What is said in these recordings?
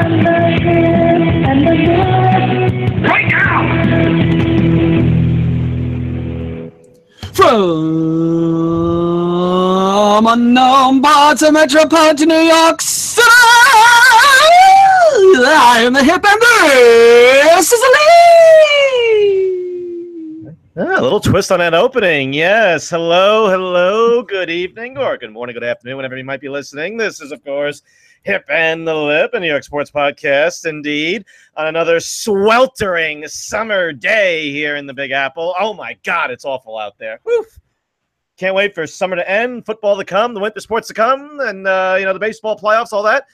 Right now! From unknown parts of metropolitan New York City, I'm the hip and this is Lee. A little twist on that opening. Yes. Hello, good evening, or good morning, good afternoon, whenever you might be listening. This is, of course, Hip and the Lip, a New York sports podcast, indeed, on another sweltering summer day here in the Big Apple. Oh, my God, it's awful out there. Woof. Can't wait for summer to end, football to come, the winter sports to come, and, the baseball playoffs, all that.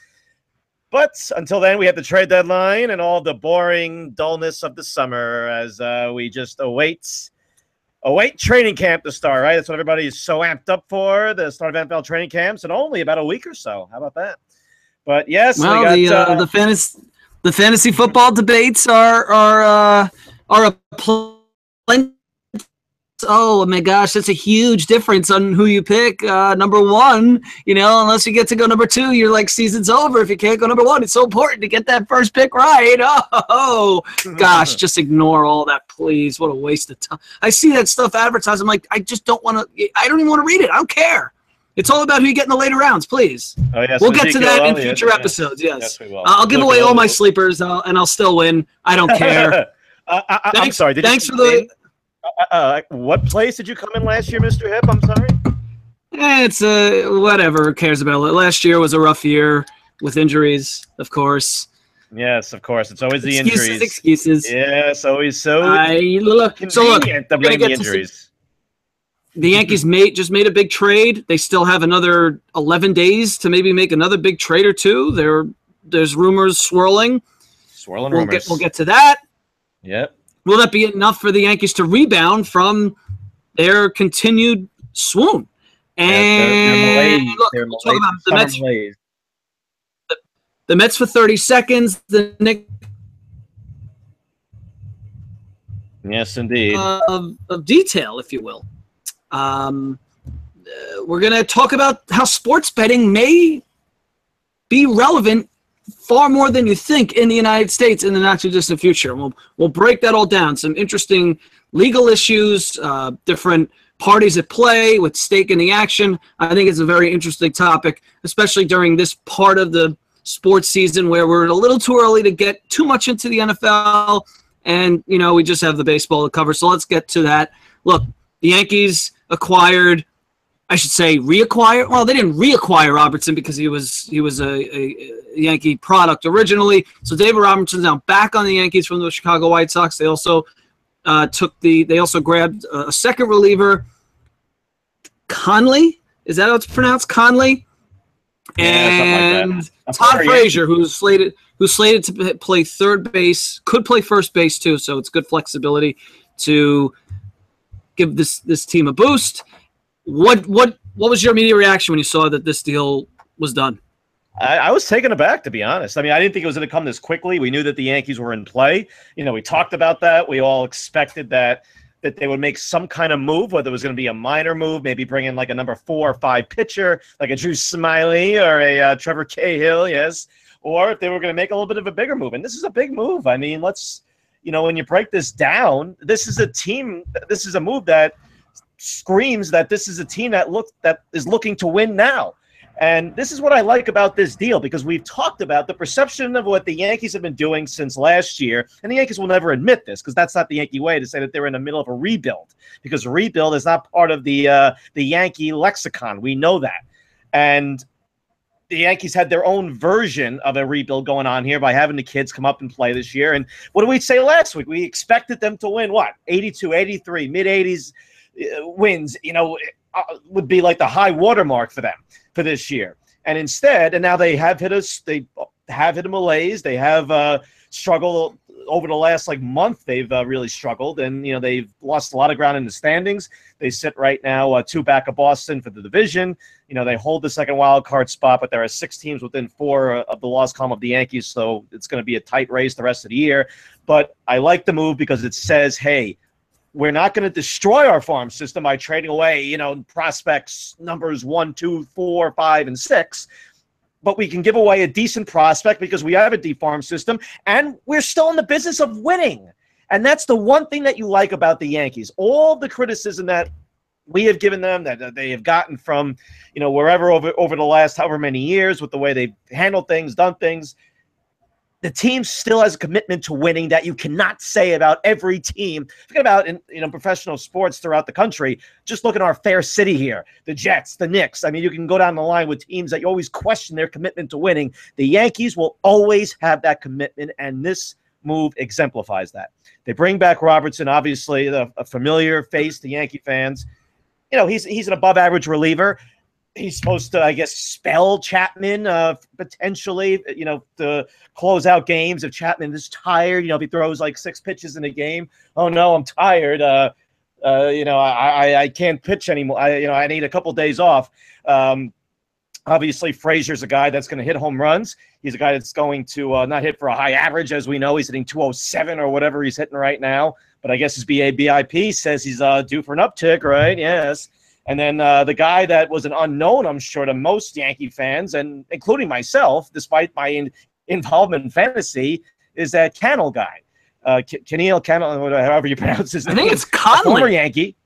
But until then, we have the trade deadline and all the boring dullness of the summer as we just await training camp to start, right? That's what everybody is so amped up for, the start of NFL training camps, in only about a week or so. How about that? But yes, well, we got, the fantasy football debates are a plenty. Oh my gosh, that's a huge difference on who you pick. Number one, unless you get to go number two, you're like season's over if you can't go number one. It's so important to get that first pick right. Oh gosh, just ignore all that, please. What a waste of time. I see that stuff advertised. I'm like, I just don't want to. I don't even want to read it. I don't care. It's all about who you get in the later rounds, please. Oh, yes, we'll get to that in future episodes. Yes, we will. I'll give away all my sleepers, and I'll still win. I don't care. I'm sorry. Thanks for the. What place did you come in last year, Mr. Hip? I'm sorry. It's whatever. Who cares about it? Last year was a rough year with injuries, of course. Yes, of course. It's always the injuries. Excuses. Yes, always so. Look, to blame the injuries. The Yankees just made a big trade. They still have another 11 days to maybe make another big trade or two. There's rumors swirling. Rumors. We'll get to that. Yep. Will that be enough for the Yankees to rebound from their continued swoon? And they're we'll talk about the Mets. The Mets for 30 seconds. The Knicks. Yes, indeed. Of detail, if you will. We're going to talk about how sports betting may be relevant far more than you think in the United States in the not-too-distant future. We'll break that all down. Some interesting legal issues, different parties at play with stake in the action. I think it's a very interesting topic, especially during this part of the sports season where we're a little too early to get too much into the NFL, and, we just have the baseball to cover. So let's get to that. Look, the Yankees reacquired. Well, they didn't reacquire Robertson because he was a Yankee product originally. So David Robertson's now back on the Yankees from the Chicago White Sox. They also grabbed a second reliever, Conley. Is that how it's pronounced? Conley. And like Todd Frazier, who's slated to play third base, could play first base too. So it's good flexibility to give this team a boost. What was your immediate reaction when you saw that this deal was done? I was taken aback, to be honest. I mean, I didn't think it was going to come this quickly. We knew that the Yankees were in play. We talked about that. We all expected that they would make some kind of move, whether it was going to be a minor move, maybe bring in like a number 4 or 5 pitcher, like a Drew Smyly or a Trevor Cahill, yes, or if they were going to make a little bit of a bigger move. And this is a big move. I mean, when you break this down, this is a move that screams that this is a team that is looking to win now. And this is what I like about this deal, because we've talked about the perception of what the Yankees have been doing since last year, and the Yankees will never admit this because that's not the Yankee way to say that they're in the middle of a rebuild, because rebuild is not part of the Yankee lexicon. We know that. And the Yankees had their own version of a rebuild going on here by having the kids come up and play this year. And what did we say last week? We expected them to win, 82, 83, mid-80s wins, would be like the high watermark for them for this year. And instead, and now they have hit a malaise. They have struggled over the last month. They've really struggled, and they've lost a lot of ground in the standings. They sit right now 2 back of Boston for the division. They hold the second wild card spot, but there are 6 teams within 4 of the loss column of the Yankees, so it's going to be a tight race the rest of the year. But I like the move because it says, hey, we're not going to destroy our farm system by trading away, prospects numbers 1, 2, 4, 5, and 6. but we can give away a decent prospect because we have a deep farm system, and we're still in the business of winning. And that's the one thing that you like about the Yankees. All the criticism that we have given them, that they have gotten from, wherever over the last however many years with the way they've handled things, done things, the team still has a commitment to winning that you cannot say about every team. Forget about in professional sports throughout the country. Just look at our fair city here, the Jets, the Knicks. I mean, you can go down the line with teams that you always question their commitment to winning. The Yankees will always have that commitment, and this move exemplifies that. They bring back Robertson, obviously a familiar face to Yankee fans. He's an above-average reliever. He's supposed to, I guess, spell Chapman potentially, to close out games if Chapman is tired. If he throws like 6 pitches in a game, oh no, I'm tired. I can't pitch anymore. I need a couple days off. Obviously, Frazier's a guy that's going to hit home runs. He's a guy that's going to not hit for a high average, as we know. He's hitting 207 or whatever he's hitting right now. But I guess his BIP says he's due for an uptick, right? Yes. And then the guy that was an unknown, I'm sure, to most Yankee fans, and including myself, despite my involvement in fantasy, is that Cannell guy. Keneal Cannell, however you pronounce his name. I think it's Conley. Former Yankee.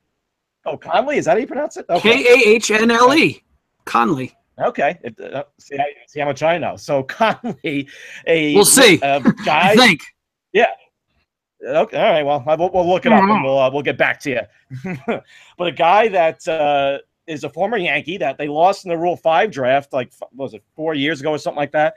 Oh, Conley? Is that how you pronounce it? Okay. Kahnle. Conley. Okay. See how much I know. So Conley, we'll see. Guy. I think. Yeah. Okay. All right. Well, we'll look it up and we'll get back to you. But a guy that is a former Yankee that they lost in the Rule 5 draft, like, what was it, 4 years ago or something like that?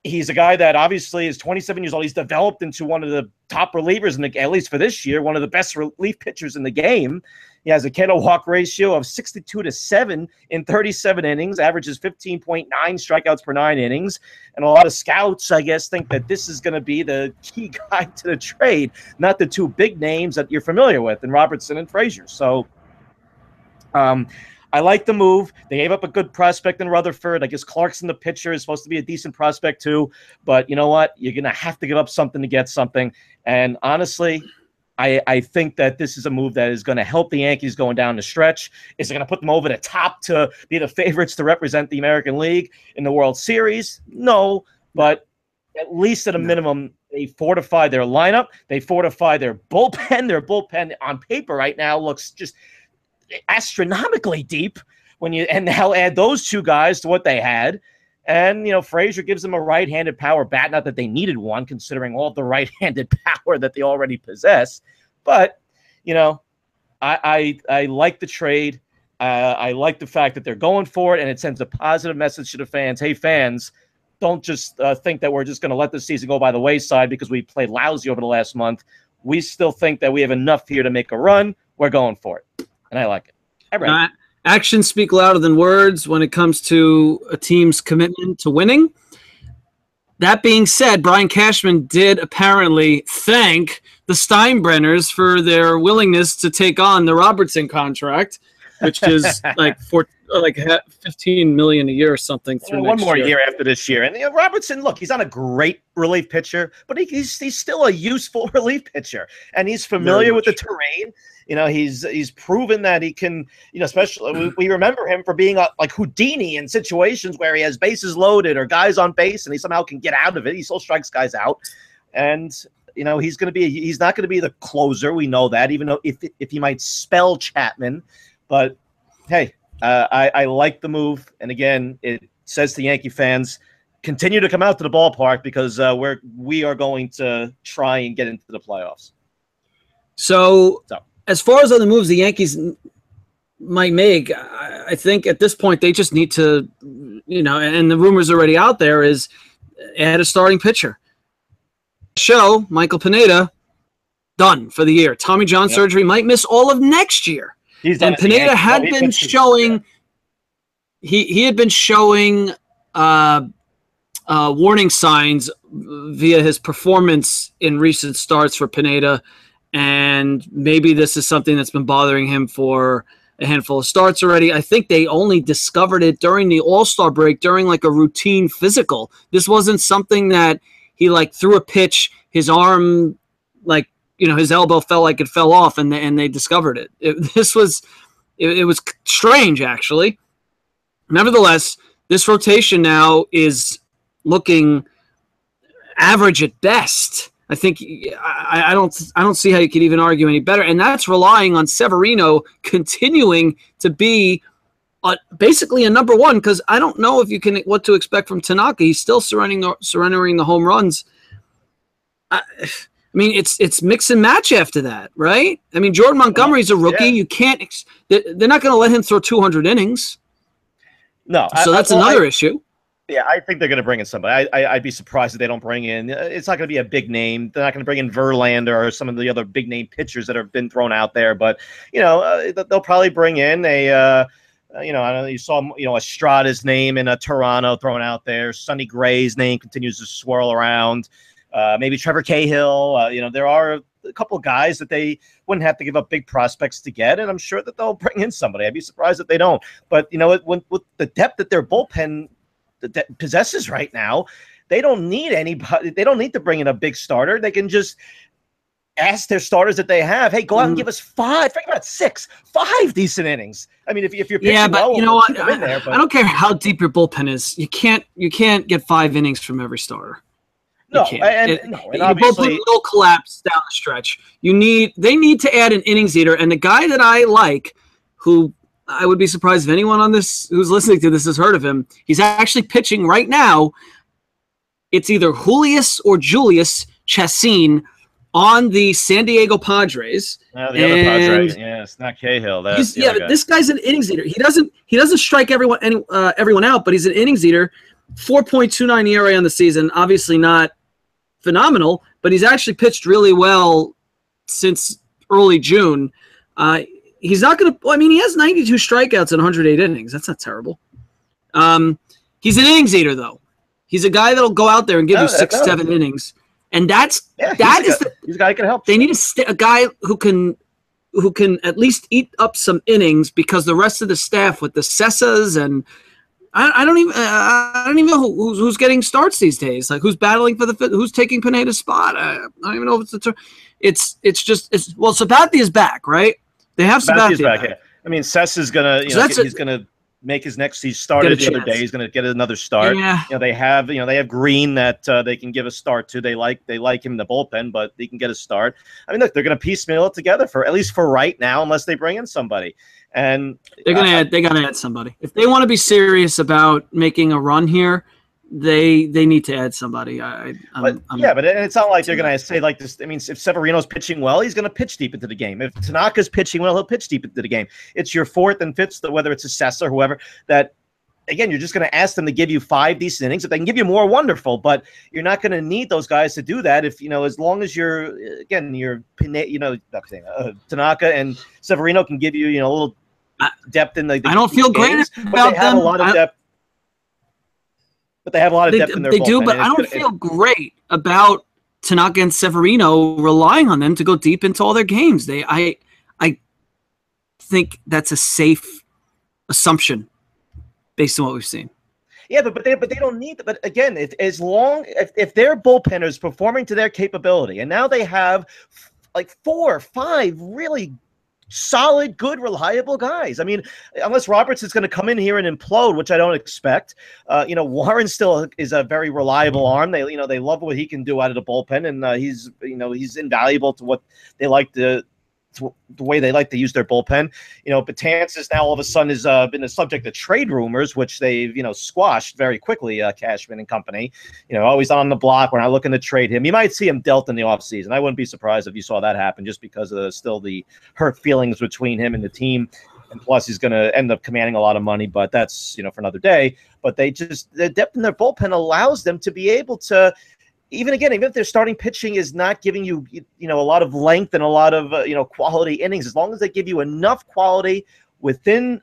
He's a guy that obviously is 27 years old. He's developed into one of the top relievers, at least for this year, one of the best relief pitchers in the game. He has a K-to-walk ratio of 62-7 in 37 innings, averages 15.9 strikeouts per 9 innings. And a lot of scouts, I guess, think that this is going to be the key guy to the trade, not the 2 big names that you're familiar with, in Robertson and Frazier. So I like the move. They gave up a good prospect in Rutherford. I guess Clarkson, the pitcher, is supposed to be a decent prospect too. But you know what? You're going to have to give up something to get something. And honestly, I think that this is a move that is going to help the Yankees going down the stretch. Is it going to put them over the top to be the favorites to represent the American League in the World Series? No, but at least at a minimum, they fortify their lineup. They fortify their bullpen. Their bullpen on paper right now looks just astronomically deep and now add those 2 guys to what they had. And, Frazier gives them a right-handed power bat. Not that they needed one, considering all the right-handed power that they already possess. But, I like the trade. I like the fact that they're going for it, and it sends a positive message to the fans. Hey, fans, don't just think that we're just going to let this season go by the wayside because we played lousy over the last month. We still think that we have enough here to make a run. We're going for it. And I like it. Actions speak louder than words when it comes to a team's commitment to winning. That being said, Brian Cashman did apparently thank the Steinbrenners for their willingness to take on the Robertson contract, which is like $15 million a year or something. Through one more year after this year. And Robertson, look, he's not a great relief pitcher, but he's still a useful relief pitcher, and he's familiar with the terrain. He's proven that he can, especially we remember him for being like Houdini in situations where he has bases loaded or guys on base and he somehow can get out of it. He still strikes guys out. And, he's not going to be the closer. We know that, even though if he might spell Chapman. But, hey, I like the move. And, again, it says to Yankee fans, continue to come out to the ballpark because we are going to try and get into the playoffs. So as far as other moves the Yankees might make, I think at this point they just need to, and the rumors already out there is add a starting pitcher. Michael Pineda, done for the year. Tommy John surgery, might miss all of next year. And Pineda had been showing he had been showing warning signs via his performance in recent starts for Pineda. And maybe this is something that's been bothering him for a handful of starts already. I think they only discovered it during the All-Star break, during like a routine physical. This wasn't something that he threw a pitch, his arm, his elbow felt like it fell off, and they discovered it. It was strange, actually. Nevertheless, this rotation now is looking average at best. I think I don't see how you could even argue any better, and that's relying on Severino continuing to be basically a number one, because I don't know if you can what to expect from Tanaka. He's still surrendering the home runs. I mean, it's mix and match after that, right? I mean, Jordan Montgomery's a rookie. Yeah. You can't. They're not going to let him throw 200 innings. No, so that's another issue. Yeah, I think they're going to bring in somebody. I'd be surprised if they don't bring in. It's not going to be a big name. They're not going to bring in Verlander or some of the other big name pitchers that have been thrown out there. But they'll probably bring in a. I don't know. You saw Estrada's name in Toronto thrown out there. Sonny Gray's name continues to swirl around. Maybe Trevor Cahill. There are a couple of guys that they wouldn't have to give up big prospects to get, and I'm sure that they'll bring in somebody. I'd be surprised if they don't. But with the depth that their bullpen possesses right now, they don't need anybody. They don't need to bring in a big starter. They can just ask their starters that they have, hey, go out and give us 5, think about 6, 5 decent innings. I mean, if you're pitching well, you know what? I don't care how deep your bullpen is. You can't get 5 innings from every starter. No, and obviously, a little collapse down the stretch. They need to add an innings eater, and the guy that I like, who I would be surprised if anyone on this who's listening to this has heard of him. He's actually pitching right now. It's either Julius or Julius Chassin on the San Diego Padres. The other Padre. Yeah, it's not Cahill. But this guy's an innings eater. He doesn't strike everyone out, but he's an innings eater. 4.29 ERA on the season. Obviously not phenomenal, but he's actually pitched really well since early June. He's not going to – I mean, he has 92 strikeouts in 108 innings. That's not terrible. He's an innings eater, though. He's a guy that will go out there and give you 6-7 innings. And he's a guy who can help. They need a guy who can at least eat up some innings, because the rest of the staff with the Cessas and I don't even know who's getting starts these days. Like, who's battling for who's taking Pineda's spot. I don't even know if it's Sabathia is back, right? They have Sabathia back. Yeah. I mean, Cess is gonna he's gonna make his next. He started the other day. He's going to get another start. Yeah. They have Green that they can give a start to. They like him in the bullpen, but he can get a start. I mean, look, they're going to piecemeal it together at least for right now, unless they bring in somebody. And they're going to add somebody if they want to be serious about making a run here. They need to add somebody. But it's not like they're going to say like this. I mean, if Severino's pitching well, he's going to pitch deep into the game. If Tanaka's pitching well, he'll pitch deep into the game. It's your 4th and 5th, whether it's a Sessa or whoever, that, again, you're just going to ask them to give you 5 decent innings. If they can give you more, wonderful. But you're not going to need those guys to do that. If as long as Tanaka and Severino can give you a little depth in the I don't feel great about them. They have a lot of depth. But they have a lot of depth in their bullpen. They do, but I don't feel great about Tanaka and Severino relying on them to go deep into all their games. I think that's a safe assumption based on what we've seen. Yeah, but they don't need that. But again, if their bullpen is performing to their capability, and now they have like 4 or 5 really solid, good, reliable guys. I mean, unless Roberts is going to come in here and implode, which I don't expect. Warren still is a very reliable arm. They love what he can do out of the bullpen, and he's invaluable to what they like the way they like to use their bullpen. Betances now all of a sudden has been the subject of trade rumors, which they've squashed very quickly. Cashman and company, always on the block. We're not looking to trade him. You might see him dealt in the offseason. I wouldn't be surprised if you saw that happen, just because of still the hurt feelings between him and the team. And plus, he's going to end up commanding a lot of money, but that's for another day. But the depth in their bullpen allows them to be able to. Even if their starting pitching is not giving you, a lot of length and a lot of, quality innings, as long as they give you enough quality within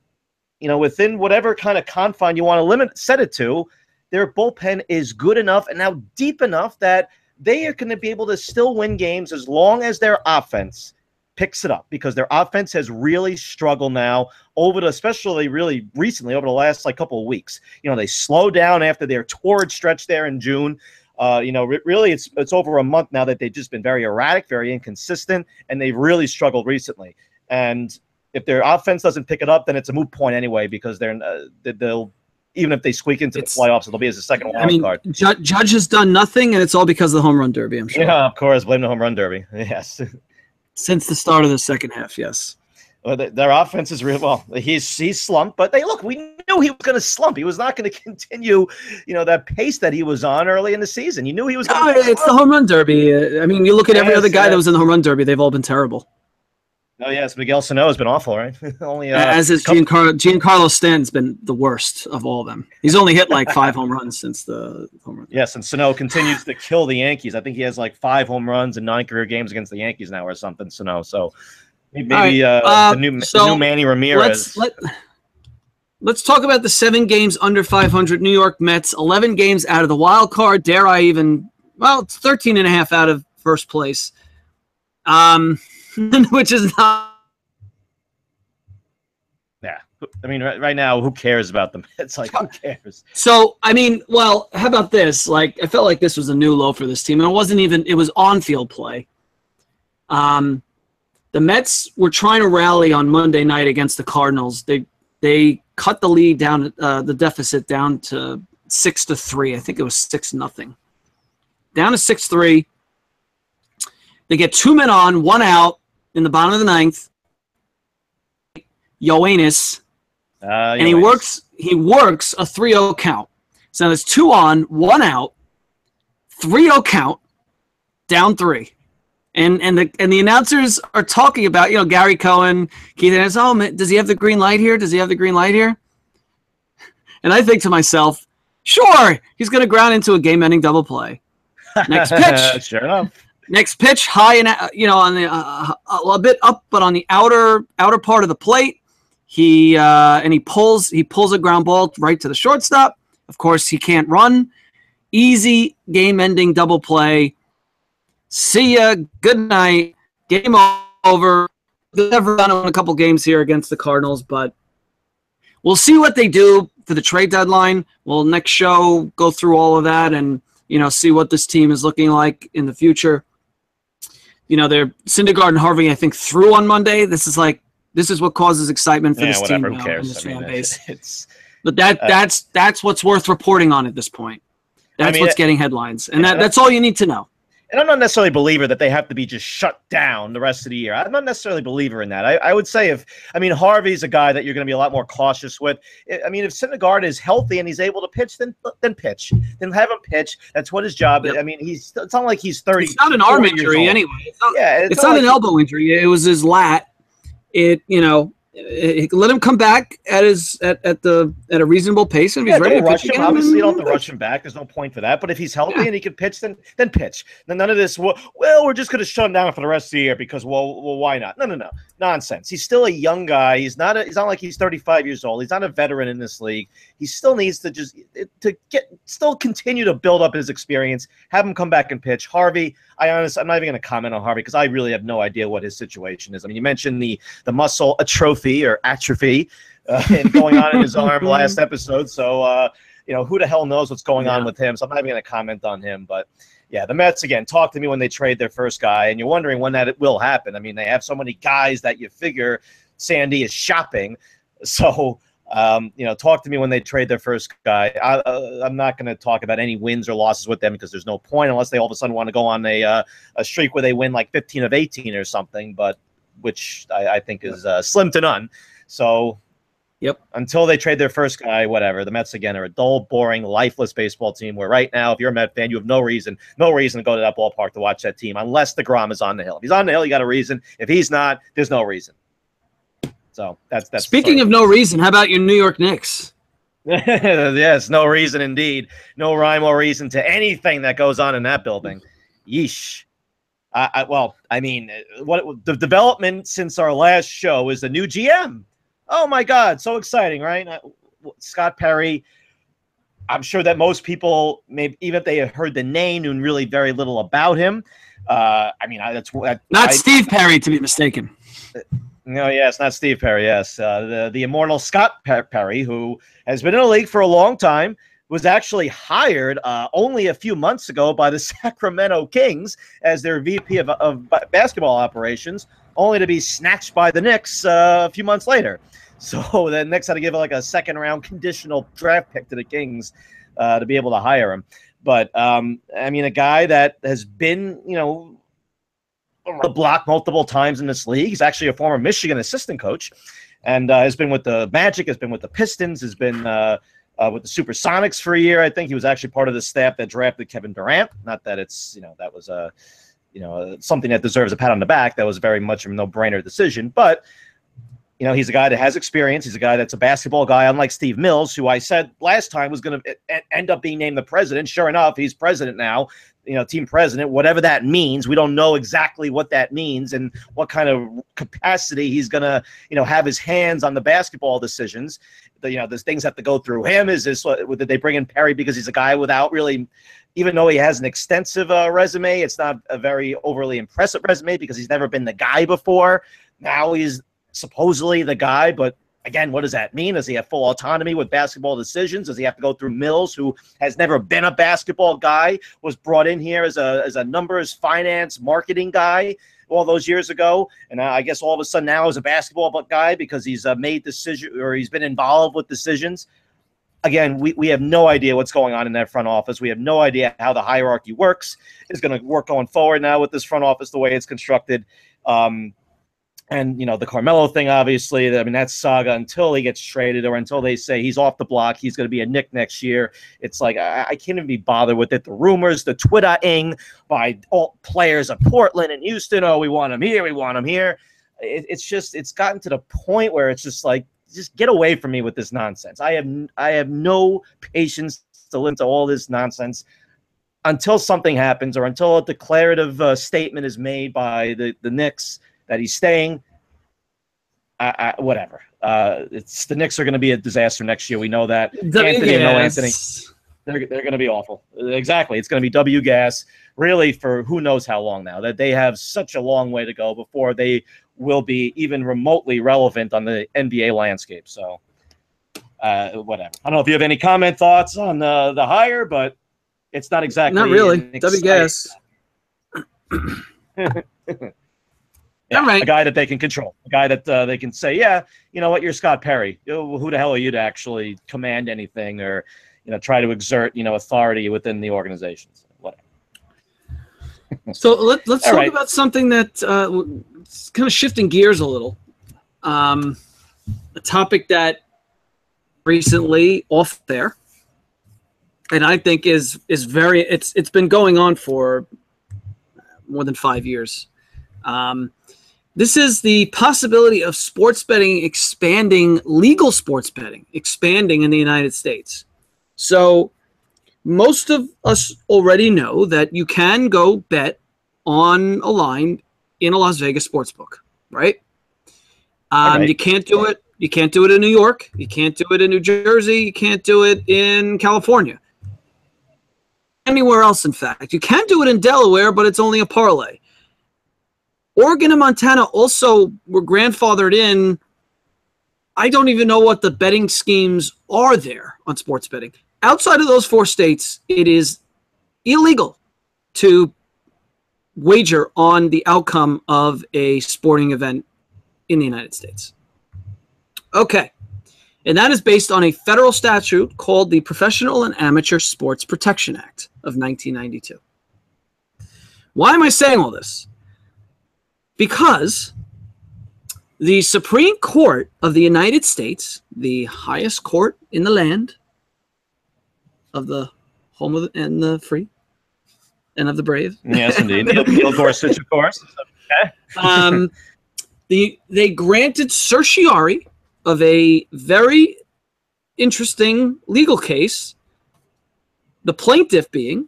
whatever kind of confine you want to set it to, their bullpen is good enough and now deep enough that they are going to be able to still win games as long as their offense picks it up, because their offense has really struggled now especially really recently over the last couple of weeks. They slowed down after their torrid stretch there in June. Really, it's over a month now that they've just been very erratic, very inconsistent, and they've really struggled recently. And if their offense doesn't pick it up, then it's a moot point anyway, because they'll even if they squeak into the playoffs, it'll be as a second wild card. Judge has done nothing, and it's all because of the home run derby, I'm sure. Yeah, of course. Blame the home run derby. Yes. Since the start of the second half, yes. Well, their offense is real. Well, he's slumped, but we knew he was going to slump. He was not going to continue, that pace that he was on early in the season. You knew he was going to It's the home run derby. I mean, you look at every other guy that was in the home run derby, they've all been terrible. Oh, yes, Miguel Sano has been awful, right? As is Giancarlo Stanton's been the worst of all of them. He's only hit like 5 home runs since the home run. Yes, and Sano continues to kill the Yankees. I think he has like 5 home runs in 9 career games against the Yankees now or something, Sano. So maybe the new Manny Ramirez. Let's talk about the 7 games under 500 New York Mets, 11 games out of the wild card. Dare I even, it's 13 and a half out of first place. Which is not. Yeah, I mean, right now, who cares about them? It's like, who cares? So, I mean, how about this? Like, I felt like this was a new low for this team, and it was on-field play. The Mets were trying to rally on Monday night against the Cardinals. They cut the lead down, the deficit down to 6-3. I think it was 6-0. Down to 6-3. They get 2 men on, 1 out in the bottom of the 9th. Yoenis. And he works a 3-0 count. So there's 2 on, 1 out, 3-0 count, down 3. And the announcers are talking about, Gary Cohen, Keith Anderson, does he have the green light here? Does he have the green light here? And I think to myself, sure, he's going to ground into a game-ending double play. Next pitch. Sure enough. Next pitch, high and on the a bit up, but on the outer part of the plate, he pulls a ground ball right to the shortstop. Of course, he can't run. Easy game-ending double play. See ya. Good night. Game over. They've never done it in a couple games here against the Cardinals, but we'll see what they do for the trade deadline. We'll next show go through all of that and see what this team is looking like in the future. They're Syndergaard and Harvey, I think, threw on Monday. This is what causes excitement for this team now and this fan base. But that's what's worth reporting on at this point. That's what's getting headlines, and that's all you need to know. And I'm not necessarily a believer that they have to be just shut down the rest of the year. I'm not necessarily a believer in that. I would say Harvey's a guy that you're going to be a lot more cautious with. I mean, if Syndergaard is healthy and he's able to pitch, then pitch. Then have him pitch. That's what his job is. I mean, it's not like he's 30. It's not an arm injury anyway. It's not an elbow injury. It was his lat. Let him come back at a reasonable pace, and if he's ready to pitch again. Obviously, you don't have to rush him back. There's no point for that. But if he's healthy and he can pitch, then pitch. Then none of this. Well, we're just going to shut him down for the rest of the year because why not? No, nonsense. He's still a young guy. He's not like he's 35 years old. He's not a veteran in this league. He still needs to still continue to build up his experience. Have him come back and pitch. Harvey, I'm not even going to comment on Harvey because I really have no idea what his situation is. I mean, you mentioned the muscle atrophy and going on in his arm last episode. So, who the hell knows what's going on with him? So I'm not even going to comment on him. But, yeah, the Mets, again, talk to me when they trade their first guy. And you're wondering when that will happen. I mean, they have so many guys that you figure Sandy is shopping. So, talk to me when they trade their first guy. I'm not going to talk about any wins or losses with them because there's no point unless they all of a sudden want to go on a streak where they win like 15 of 18 or something, but which I think is slim to none. So until they trade their first guy, whatever. The Mets, again, are a dull, boring, lifeless baseball team where right now, if you're a Met fan, you have no reason to go to that ballpark to watch that team unless DeGrom is on the hill. If he's on the hill, you got a reason. If he's not, there's no reason. So that's Speaking of no reason, how about your New York Knicks? Yes, no reason indeed. No rhyme or reason to anything that goes on in that building. Yeesh. The development since our last show is the new GM. Oh my God, so exciting, right? Scott Perry. I'm sure that most people, maybe even if they have heard the name, knew really very little about him. Steve Perry, to be mistaken. No, yes, not Steve Perry. Yes, the immortal Scott Perry, who has been in the league for a long time, was actually hired only a few months ago by the Sacramento Kings as their VP of basketball operations. only to be snatched by the Knicks a few months later. So the Knicks had to give like a second-round conditional draft pick to the Kings to be able to hire him. But, I mean, a guy that has been, you know, the block multiple times in this league. He's actually a former Michigan assistant coach and has been with the Magic, has been with the Pistons, has been with the Supersonics for a year. I think he was actually part of the staff that drafted Kevin Durant. Not that it's, you know, that was something that deserves a pat on the back. That was very much a no-brainer decision. But, you know, he's a guy that has experience. He's a guy that's a basketball guy, unlike Steve Mills, who I said last time was going to end up being named the president. Sure enough, he's president now, you know, team president, whatever that means. We don't know exactly what that means and what kind of capacity he's going to, you know, have his hands on the basketball decisions. You know, there's things have to go through him. Is this, did they bring in Perry because he's a guy without really, even though he has an extensive resume, it's not a very overly impressive resume because he's never been the guy before. Now he's supposedly the guy, but again, what does that mean? Does he have full autonomy with basketball decisions? Does he have to go through Mills, who has never been a basketball guy, was brought in here as a numbers, finance, marketing guy all those years ago, and I guess all of a sudden now is a basketball guy because he's made decisions or he's been involved with decisions. Again, we have no idea what's going on in that front office. We have no idea how the hierarchy works. Is going to work going forward now with this front office the way it's constructed. And, you know, the Carmelo thing, obviously, I mean, that's saga until he gets traded or until they say he's off the block, he's going to be a Knick next year. It's like, I can't even be bothered with it. The rumors, the Twitter-ing by all players of Portland and Houston, oh, we want him here, we want him here. It's just, it's gotten to the point where it's just like, just get away from me with this nonsense. I have no patience to listen to all this nonsense until something happens or until a declarative statement is made by the Knicks that he's staying. Whatever. It's the Knicks are going to be a disaster next year. We know that. Anthony and no Anthony, they're going to be awful. Exactly. It's going to be W gas really for who knows how long now. That they have such a long way to go before they will be even remotely relevant on the NBA landscape. So whatever. I don't know if you have any thoughts on the hire, but it's not exactly. Not really. W gas. Yeah, all right. A guy that they can control, a guy that they can say, yeah, you know what, you're Scott Perry. Who the hell are you to actually command anything or, you know, try to exert, you know, authority within the organizations? Whatever. So let's talk about something that kind of shifting gears a little. A topic that recently off there, and I think is very it's been going on for more than 5 years. This is the possibility of sports betting expanding, legal sports betting expanding in the United States. So most of us already know that you can go bet on a line in a Las Vegas sportsbook, right? Right. You can't do it. You can't do it in New York. You can't do it in New Jersey. You can't do it in California. Anywhere else, in fact. You can do it in Delaware, but it's only a parlay. Oregon and Montana also were grandfathered in. I don't even know what the betting schemes are there on sports betting. Outside of those 4 states, it is illegal to wager on the outcome of a sporting event in the United States. Okay. And that is based on a federal statute called the Professional and Amateur Sports Protection Act of 1992. Why am I saying all this? Because the Supreme Court of the United States, the highest court in the land of the home of and the free and of the brave. Yes, indeed. Neil Gorsuch, of course. Okay. They granted certiorari of a very interesting legal case, the plaintiff being,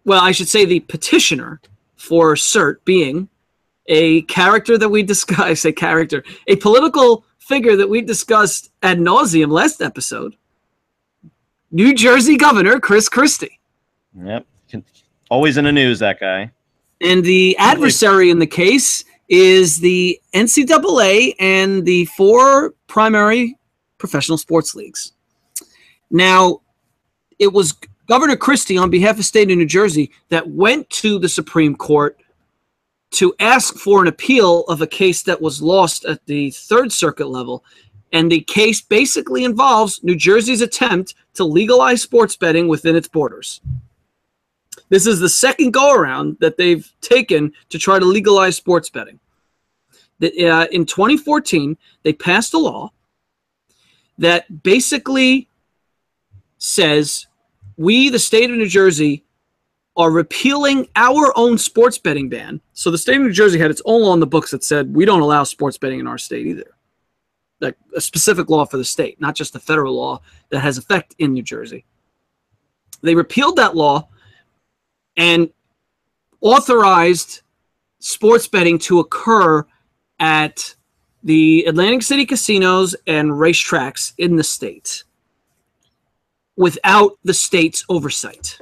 well, I should say the petitioner for cert being a character that we discussed, I say character, a political figure that we discussed ad nauseum last episode, New Jersey Governor Chris Christie. Yep. Always in the news, that guy. And the adversary in the case is the NCAA and the 4 primary professional sports leagues. Now, it was Governor Christie on behalf of the state of New Jersey that went to the Supreme Court to ask for an appeal of a case that was lost at the Third Circuit level. And the case basically involves New Jersey's attempt to legalize sports betting within its borders. This is the second go-around that they've taken to try to legalize sports betting. In 2014, they passed a law that basically says, we, the state of New Jersey, are repealing our own sports betting ban. So the state of New Jersey had its own law in the books that said, we don't allow sports betting in our state either. Like a specific law for the state, not just the federal law that has effect in New Jersey. They repealed that law and authorized sports betting to occur at the Atlantic City casinos and racetracks in the state without the state's oversight.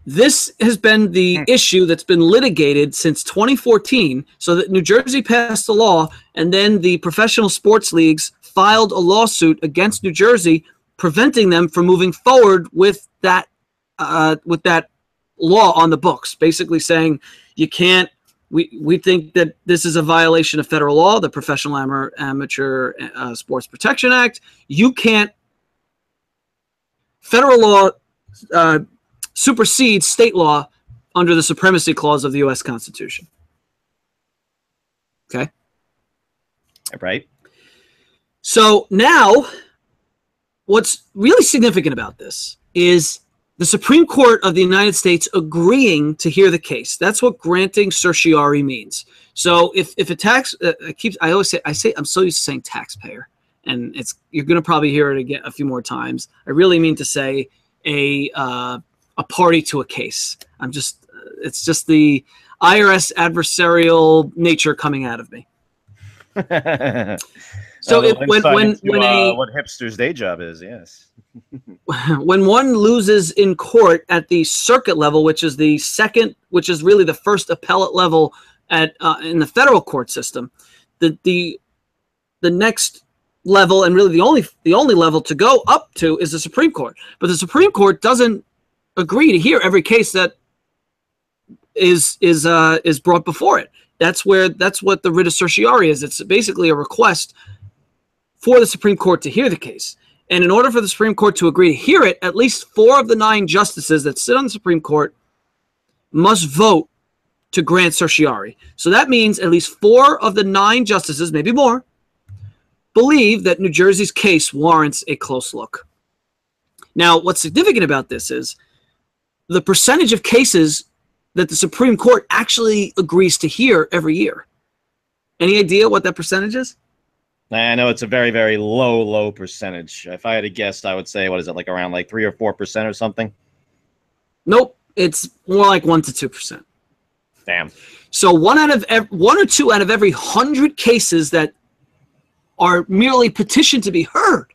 This has been the issue that's been litigated since 2014, so that New Jersey passed a law, and then the professional sports leagues filed a lawsuit against New Jersey, preventing them from moving forward with that law on the books, basically saying you can't. We think that this is a violation of federal law, the Professional Amateur Sports Protection Act. You can't. Federal law supersedes state law under the supremacy clause of the U.S. Constitution. Okay? Right. So now, what's really significant about this is the Supreme Court of the United States agreeing to hear the case. That's what granting certiorari means. So if a tax, I'm so used to saying taxpayer, and you're going to probably hear it again a few more times. I really mean to say a party to a case. It's just the IRS adversarial nature coming out of me. So what hipster's day job is, yes. When one loses in court at the circuit level, which is really the first appellate level in the federal court system, the next level, and really the only level to go up to, is the Supreme Court. But the Supreme Court doesn't agree to hear every case that is brought before it. That's what the writ of certiorari is. It's basically a request for the Supreme Court to hear the case. And in order for the Supreme Court to agree to hear it, at least 4 of the 9 justices that sit on the Supreme Court must vote to grant certiorari. So that means at least 4 of the 9 justices, maybe more, believe that New Jersey's case warrants a close look. Now, what's significant about this is the percentage of cases that the Supreme Court actually agrees to hear every year. Any idea what that percentage is? I know it's a very, very low percentage. If I had to guess, I would say, what is it, like around 3 or 4% or something? Nope, it's more like 1 to 2%. Damn. So 1 or 2 out of every 100 cases that are merely petitioned to be heard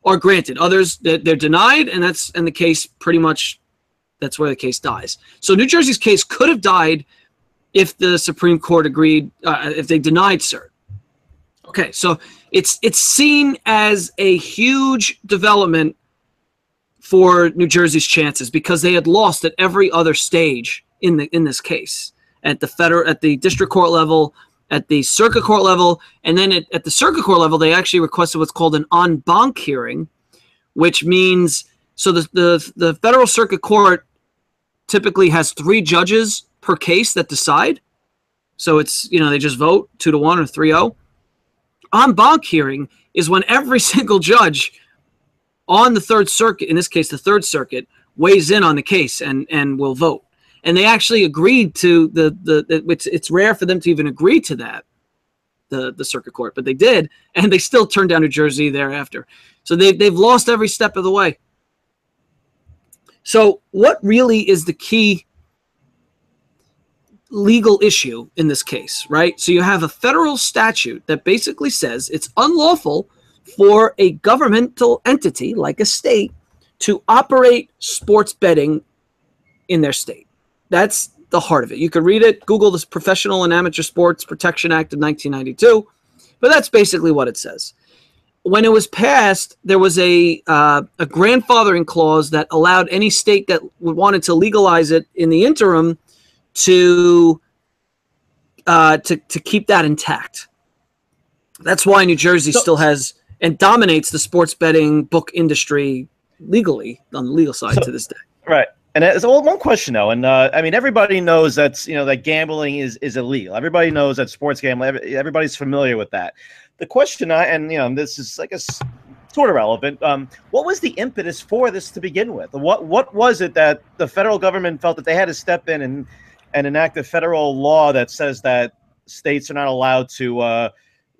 are granted. Others, they're denied, and the case pretty much, that's where the case dies. So New Jersey's case could have died if the Supreme Court agreed, if they denied cert. Okay, so it's seen as a huge development for New Jersey's chances, because they had lost at every other stage in this case, at the district court level, at the circuit court level, and then at the circuit court level, they actually requested what's called an en banc hearing, which means, so the federal circuit court typically has 3 judges per case that decide. So it's, they just vote 2-1 or 3-0. En banc hearing is when every single judge on the Third Circuit, in this case the Third Circuit, weighs in on the case and will vote. And they actually agreed to it's rare for them to even agree to that, the circuit court, but they did, and they still turned down New Jersey thereafter. So they've lost every step of the way. So what really is the key legal issue in this case, right? So you have a federal statute that basically says it's unlawful for a governmental entity like a state to operate sports betting in their state. That's the heart of it. You could read it, Google this Professional and Amateur Sports Protection Act of 1992, but that's basically what it says. when it was passed, there was a grandfathering clause that allowed any state that wanted to legalize it in the interim to keep that intact. That's why New Jersey still has and dominates the sports betting book industry legally on the legal side to this day. Right. And it's one question though, and I mean, everybody knows that gambling is illegal. Everybody knows that sports gambling. Everybody's familiar with that. The question, this is, I guess, sort of relevant. What was the impetus for this to begin with? What was it that the federal government felt that they had to step in and enact a federal law that says that states are not allowed to,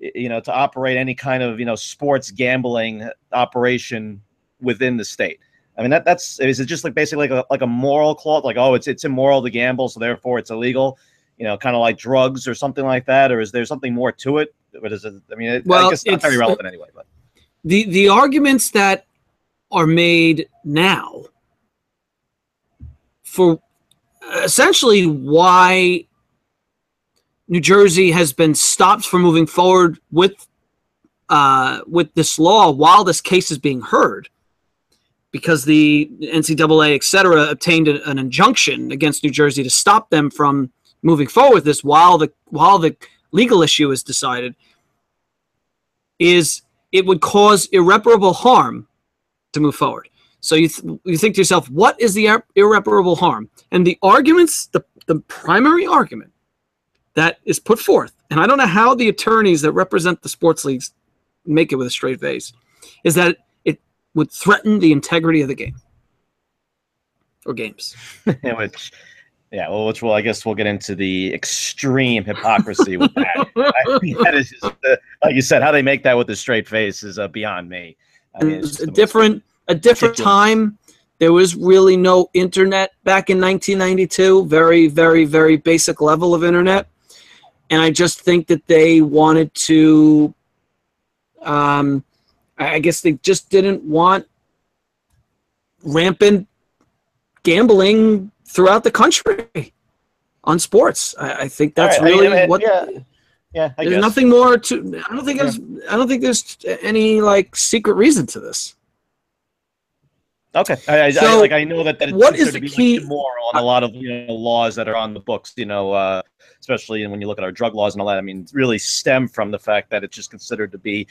to operate any kind of, sports gambling operation within the state? I mean, is it just like basically like a moral clause, like, oh, it's immoral to gamble, so therefore it's illegal, kind of like drugs or something like that, or is there something more to it? What is it? I mean, I guess it's not very relevant anyway. But the arguments that are made now for essentially why New Jersey has been stopped from moving forward with this law while this case is being heard, because the NCAA, et cetera, obtained an injunction against New Jersey to stop them from moving forward with this while the legal issue is decided, is it would cause irreparable harm to move forward. So you think to yourself, what is the irreparable harm? And the arguments, the primary argument that is put forth, and I don't know how the attorneys that represent the sports leagues make it with a straight face, is that it would threaten the integrity of the game or games. Which I guess we'll get into the extreme hypocrisy with that. That is just, like you said, how they make that with a straight face is beyond me. I mean, it's a different time. There was really no internet back in 1992. Very, very, very basic level of internet, and I just think that they wanted to. I guess they just didn't want rampant gambling throughout the country on sports. I think that's what. Yeah. There's nothing more to. I don't think there's any secret reason to this. Okay, I know that it's what is the key? Immoral on a lot of laws that are on the books. Especially when you look at our drug laws and all that. I mean, really stem from the fact that it's just considered to be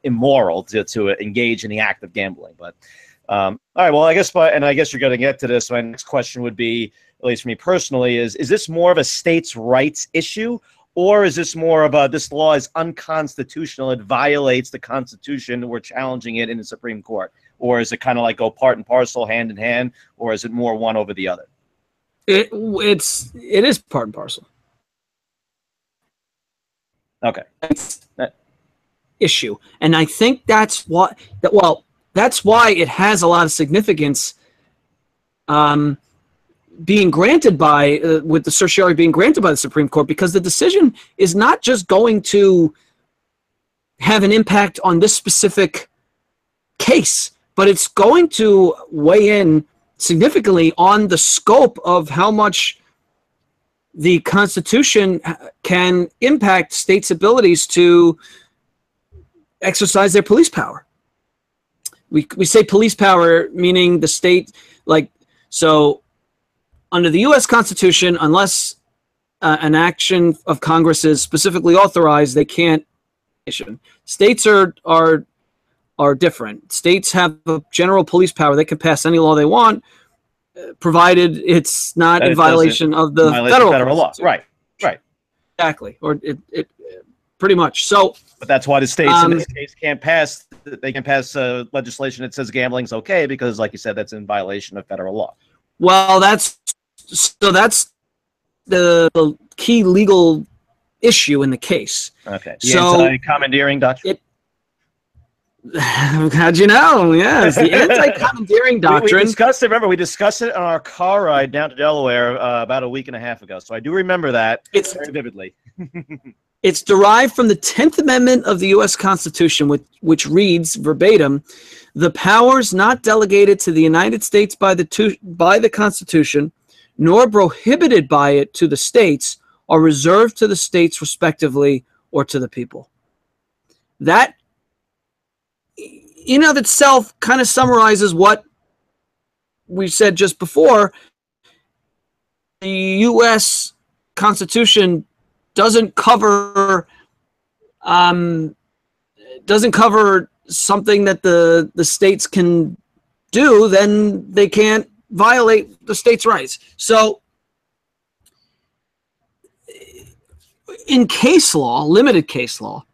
immoral to engage in the act of gambling. But all right, well, I guess you're going to get to this. My next question would be, at least for me personally, is this more of a states' rights issue, or is this more of this law is unconstitutional, it violates the Constitution, we're challenging it in the Supreme Court? Or is it kind of like go part and parcel, hand in hand, or is it more one over the other? It is part and parcel. Okay. Issue, and I think that's why it has a lot of significance. Being granted by with the certiorari being granted by the Supreme Court, because the decision is not just going to have an impact on this specific case, but it's going to weigh in significantly on the scope of how much the Constitution can impact states' abilities to exercise their police power. We say police power, meaning the state, so under the U.S. Constitution, unless an action of Congress is specifically authorized, they can't issue. States are different. States have a general police power. They can pass any law they want, provided it's not in violation of the federal law. Right. Exactly. Or it pretty much. So, but that's why the states in this case can't pass. They can pass legislation that says gambling's okay because, like you said, that's in violation of federal law. Well, that's the key legal issue in the case. Okay. The anti-commandeering doctrine. How'd you know? Yes, the anti-commandeering doctrine. We discussed it. Remember, we discussed it on our car ride down to Delaware about a week and a half ago. So I do remember that very vividly. It's derived from the 10th Amendment of the U.S. Constitution, which reads verbatim, "The powers not delegated to the United States by the Constitution, nor prohibited by it to the states, are reserved to the states respectively or to the people." That in of itself kind of summarizes what we said just before. The U.S. Constitution doesn't cover something that the states can do, then they can't violate the states' rights. So in case law, limited case law,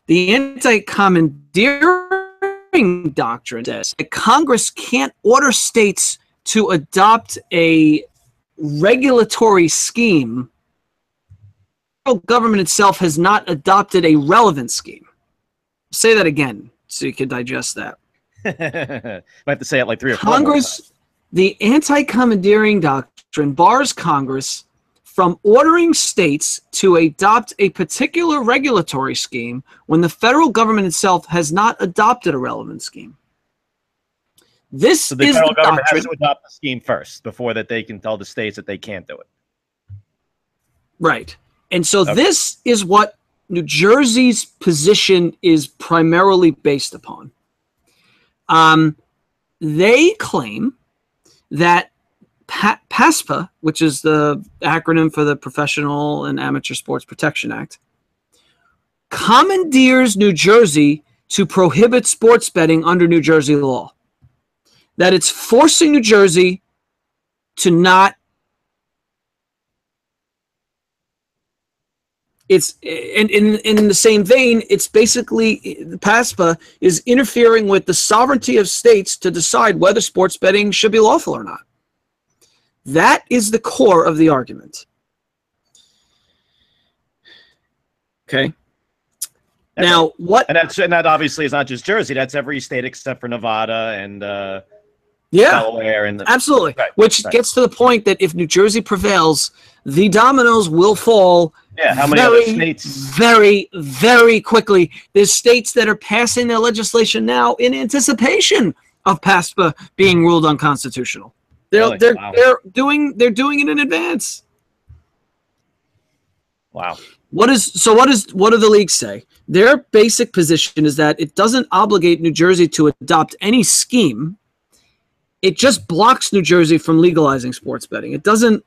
the anti-commandeering doctrine says that Congress can't order states to adopt a regulatory scheme. The federal government itself has not adopted a relevant scheme. I'll say that again so you can digest that. I have to say it like 3 or 4 more Congress, the anti-commandeering doctrine bars Congress from ordering states to adopt a particular regulatory scheme when the federal government itself has not adopted a relevant scheme. This so the is federal the government doctrine. has to adopt the scheme first before that they can tell the states that they can't do it. Right. And so Okay. this is what New Jersey's position is primarily based upon. They claim that PASPA, which is the acronym for the Professional and Amateur Sports Protection Act, commandeers New Jersey to prohibit sports betting under New Jersey law. That it's forcing New Jersey to not. It's and in the same vein, it's basically the PASPA is interfering with the sovereignty of states to decide whether sports betting should be lawful or not. That is the core of the argument. Okay. Now, what? And that obviously is not just Jersey. That's every state except for Nevada and Delaware. And absolutely. Right, Which gets to the point that if New Jersey prevails, the dominoes will fall. Yeah, how many other states? Very, very quickly. There's states that are passing their legislation now in anticipation of PASPA being ruled unconstitutional. They're doing it in advance. Wow. What do the leagues say? Their basic position is that it doesn't obligate New Jersey to adopt any scheme. It just blocks New Jersey from legalizing sports betting. It doesn't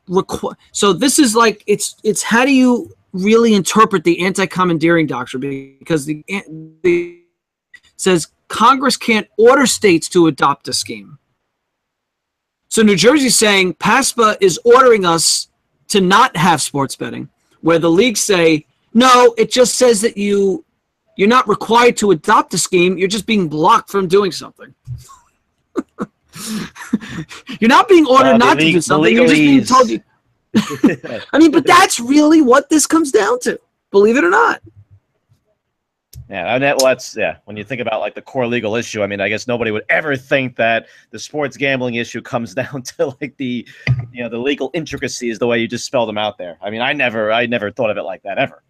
require. So this is like it's how do you really interpret the anti-commandeering doctrine, because the says Congress can't order states to adopt a scheme. So New Jersey's saying PASPA is ordering us to not have sports betting, where the leagues say, no, it just says that you're not required to adopt a scheme. You're just being blocked from doing something. You're not being ordered not to do something. You're just being told you. I mean, but that's really what this comes down to, believe it or not. Yeah, and that's when you think about like the core legal issue, I mean, I guess nobody would ever think that the sports gambling issue comes down to like the legal intricacies the way you just spelled them out there. I mean, I never thought of it like that ever.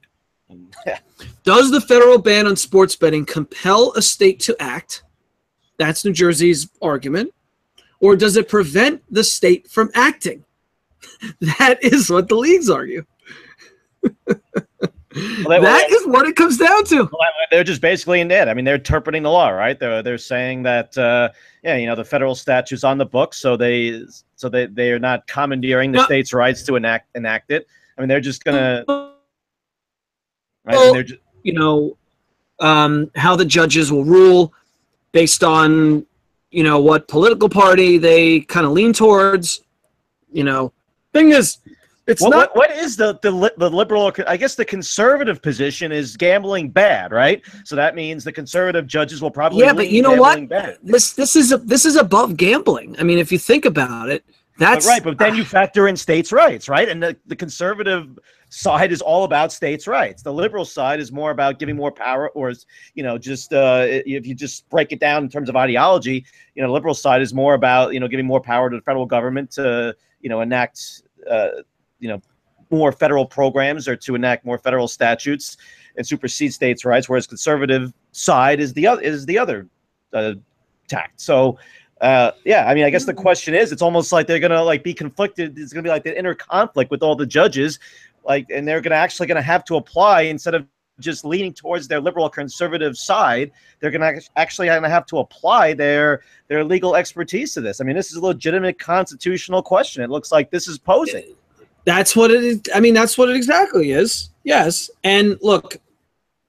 Does the federal ban on sports betting compel a state to act? That's New Jersey's argument. Or does it prevent the state from acting? That is what the leagues argue. That is what it comes down to. They're just basically in debt. I mean, they're interpreting the law, right? They're saying that the federal statute's on the books, so they are not commandeering the state's rights to enact it. I mean, they're just gonna. Right? Well, how the judges will rule based on what political party they kind of lean towards. Thing is, it's not. What is the liberal? I guess the conservative position is gambling bad, right? So that means the conservative judges will probably but you know what? Bad. This is above gambling. I mean, if you think about it, that's right. But then you factor in states' rights, right? And the conservative side is all about states' rights. The liberal side is more about giving more power, or if you just break it down in terms of ideology, the liberal side is more about giving more power to the federal government to enact more federal programs or to enact more federal statutes and supersede states' rights, whereas conservative side is the other tact. So I mean, I guess the question is, it's almost like they're gonna be conflicted. It's gonna be like the inner conflict with all the judges, and they're gonna have to apply, instead of just leaning towards their liberal conservative side, they're going to actually have to apply their legal expertise to this. I mean, this is a legitimate constitutional question. It looks like this is posing. That's what it is. I mean, that's what it exactly is. Yes. And look,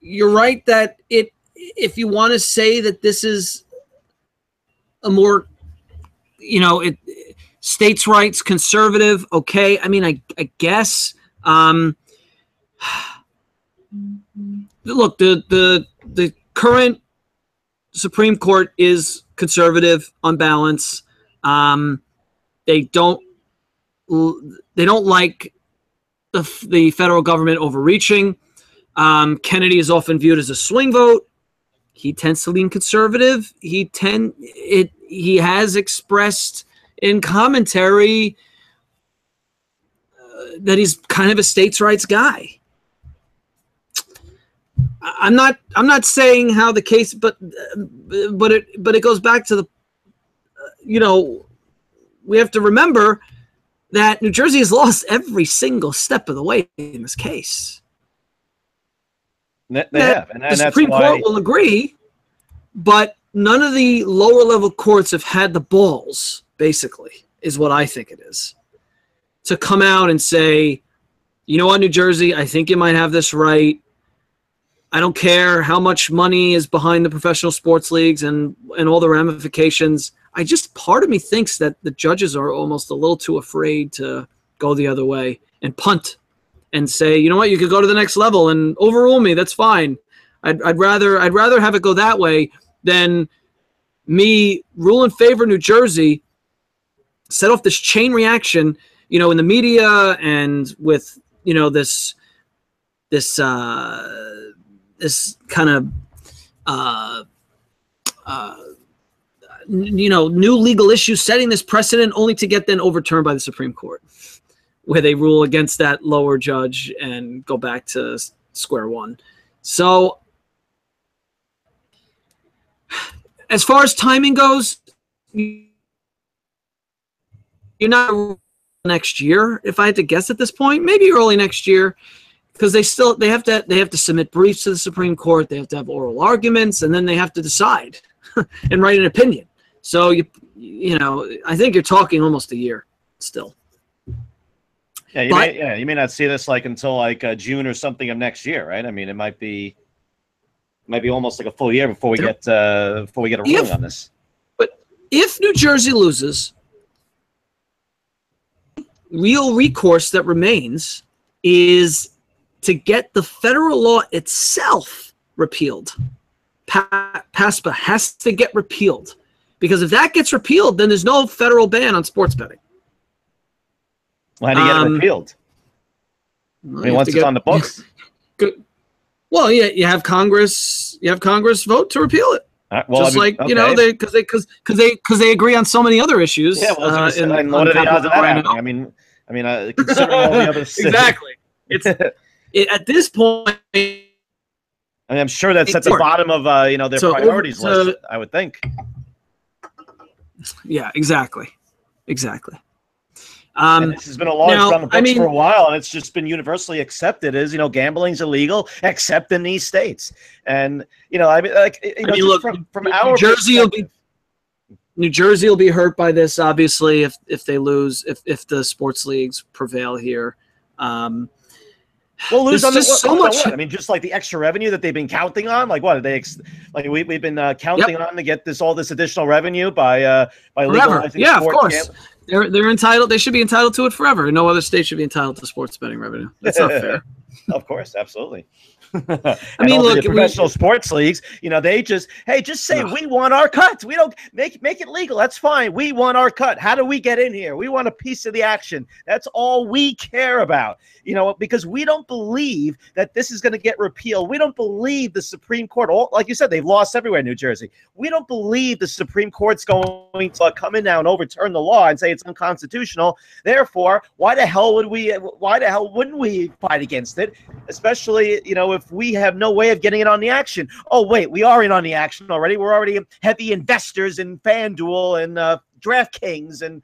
you're right that if you want to say that this is a more, states' rights conservative, okay. I mean, I guess. Look, the current Supreme Court is conservative on balance. They don't like the federal government overreaching. Kennedy is often viewed as a swing vote. He tends to lean conservative. He has expressed in commentary that he's kind of a states' rights guy. I'm not saying how the case, but it goes back to the, we have to remember that New Jersey has lost every single step of the way in this case. They have, and the Supreme Court will agree, but none of the lower level courts have had the balls, basically, is what I think it is, to come out and say, you know what, New Jersey, I think you might have this right. I don't care how much money is behind the professional sports leagues and all the ramifications. Part of me thinks that the judges are almost a little too afraid to go the other way and punt and say, you know what, you could go to the next level and overrule me. That's fine. I'd rather have it go that way than me rule in favor of New Jersey, set off this chain reaction, in the media and with, this kind of, new legal issues, setting this precedent only to get then overturned by the Supreme Court, where they rule against that lower judge and go back to square one. So as far as timing goes, you're not next year. If I had to guess at this point, maybe early next year, because they have to submit briefs to the Supreme Court. They have to have oral arguments, and then they have to decide and write an opinion. So I think you're talking almost a year still. Yeah, you may not see this until June or something of next year, right? I mean, it might be almost like a full year before we get a ruling on this. But if New Jersey loses, real recourse that remains is to get the federal law itself repealed. PASPA has to get repealed, because if that gets repealed, then there's no federal ban on sports betting. Well, how do you get it repealed? Once it's on the books. Well, yeah, you have Congress vote to repeal it. Because they agree on so many other issues. Yeah, what are the odds of that happening? I mean, considering all the other exactly. It's at this point. I'm sure that's at the bottom of their priorities list. I would think. Yeah, exactly. And this has been a law that's on the books for a while, and it's just been universally accepted as gambling's illegal, except in these states. And look, from our perspective, New Jersey will be hurt by this, obviously, if they lose, if the sports leagues prevail here. We'll lose on so much. I mean, just like the extra revenue that they've been counting on. Like what? We've been counting on to get all this additional revenue by legalizing. Yeah, of course. They're entitled. They should be entitled to it forever. No other state should be entitled to sports betting revenue. That's not fair. Of course, absolutely. I mean, look, the professional sports leagues, they just say we want our cut. We don't make it legal. That's fine. We want our cut. How do we get in here? We want a piece of the action. That's all we care about. Because we don't believe that this is going to get repealed. We don't believe the Supreme Court, like you said, they've lost everywhere in New Jersey. We don't believe the Supreme Court's going to come in now and overturn the law and say it's unconstitutional. Therefore, why the hell wouldn't we fight against it? Especially, if we have no way of getting it on the action. Oh, wait, we are in on the action already. We're already heavy investors in FanDuel and DraftKings and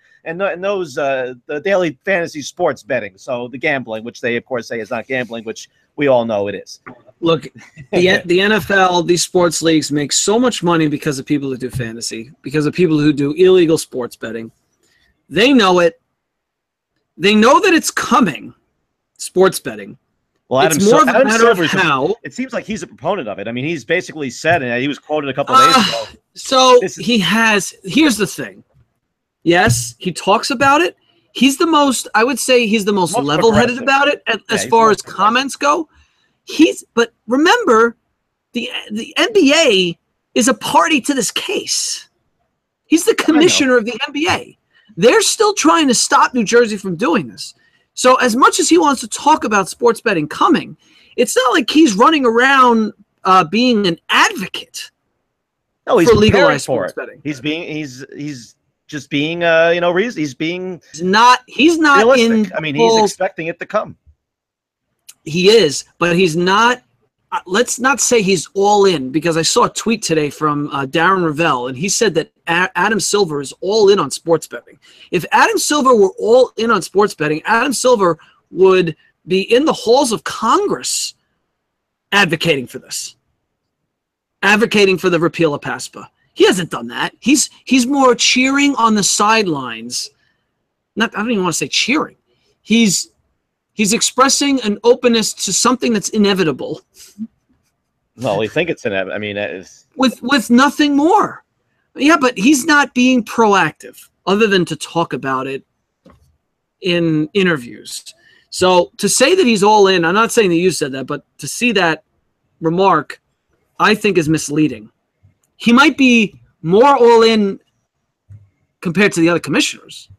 those the daily fantasy sports betting. So the gambling, which they of course say is not gambling, which we all know it is. Look, the NFL, these sports leagues make so much money because of people who do fantasy, because of people who do illegal sports betting. They know it. They know that it's coming, sports betting. Well, it's more of a matter of how. It seems like he's a proponent of it. I mean, he's basically said, and he was quoted a couple of days ago. So he has. Here's the thing. Yes, he talks about it. He's the most. I would say he's the most level-headed about it as far as comments go. But remember, the NBA is a party to this case. He's the commissioner of the NBA. They're still trying to stop New Jersey from doing this. So as much as he wants to talk about sports betting coming, it's not like he's running around being an advocate. No, he's for legalized sports betting. He's just being he's not realistic. He's expecting it to come. He is, but he's not. Let's not say he's all in, because I saw a tweet today from Darren Ravel, and he said that Adam Silver is all in on sports betting. If Adam Silver were all in on sports betting, Adam Silver would be in the halls of Congress advocating for this, advocating for the repeal of PASPA. He hasn't done that. He's more cheering on the sidelines. I don't even want to say cheering. He's expressing an openness to something that's inevitable. Well, we think it's inevitable. I mean, with nothing more. Yeah, but he's not being proactive other than to talk about it in interviews. So to say that he's all in, I'm not saying that you said that, but to see that remark, I think is misleading. He might be more all in compared to the other commissioners.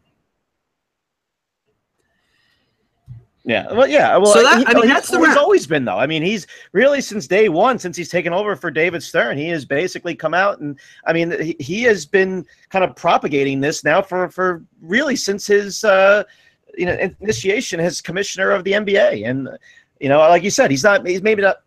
Yeah, well, yeah. Well, so that's the he's always been, though. I mean, he's really since day one, since he's taken over for David Stern, he has basically come out and, I mean, he has been kind of propagating this now for really since his initiation as commissioner of the NBA. And like you said, he's maybe not.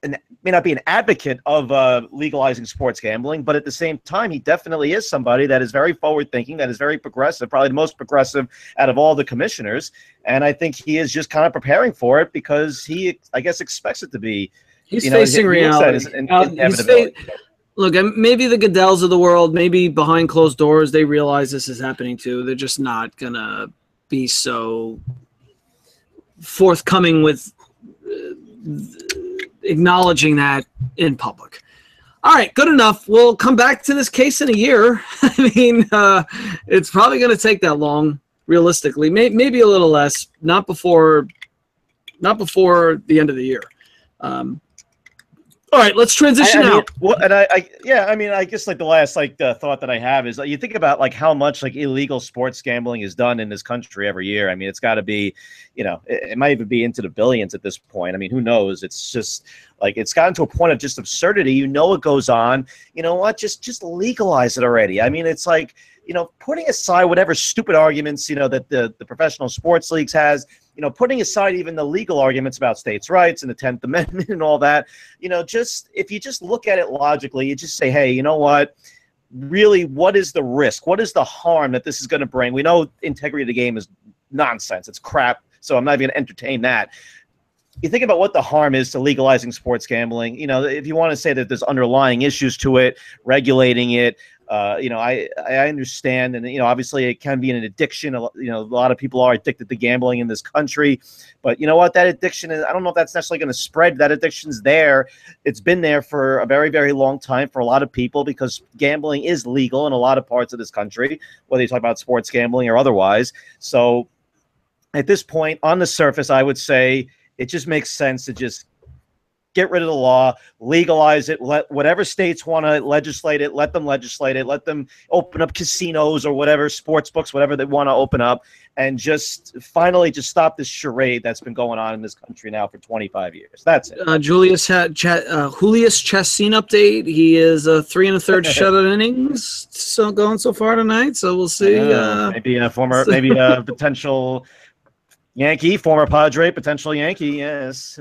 And may not be an advocate of legalizing sports gambling, but at the same time, he definitely is somebody that is very forward-thinking, that is very progressive, probably the most progressive out of all the commissioners. And I think he is just kind of preparing for it because he, I guess, expects it to be. He's facing reality. Look, maybe the Goodells of the world, maybe behind closed doors, they realize this is happening too. They're just not going to be so forthcoming with acknowledging that in public. All right, good enough. We'll come back to this case in a year. I mean, it's probably going to take that long, realistically. Maybe a little less. Not before the end of the year. All right, let's transition out. I guess like the last thought that I have is you think about like how much like illegal sports gambling is done in this country every year. I mean, it's got to be, it might even be into the billions at this point. I mean, who knows? It's just like it's gotten to a point of just absurdity. It goes on. You know what? Just legalize it already. I mean, it's like putting aside whatever stupid arguments that the professional sports leagues has. Putting aside even the legal arguments about states' rights and the 10th Amendment and all that, if you just look at it logically, you just say, hey, you know what? Really, what is the risk? What is the harm that this is going to bring? We know integrity of the game is nonsense. It's crap. So I'm not even going to entertain that. You think about what the harm is to legalizing sports gambling. If you want to say that there's underlying issues to it, regulating it, I understand, and obviously it can be an addiction. A lot of people are addicted to gambling in this country, but you know what? That addiction is. I don't know if that's necessarily going to spread. That addiction's there. It's been there for a very, very long time for a lot of people because gambling is legal in a lot of parts of this country, whether you talk about sports gambling or otherwise. So, at this point, on the surface, I would say it just makes sense to just get rid of the law, legalize it, let whatever states want to legislate it, let them legislate it, let them open up casinos or whatever, sports books, whatever they want to open up, and just finally just stop this charade that's been going on in this country now for 25 years. That's it. Julius Chastain update. He is 3 1/3 shutout innings going so far tonight, so we'll see. Maybe a potential Yankee, former Padre, potential Yankee, yes.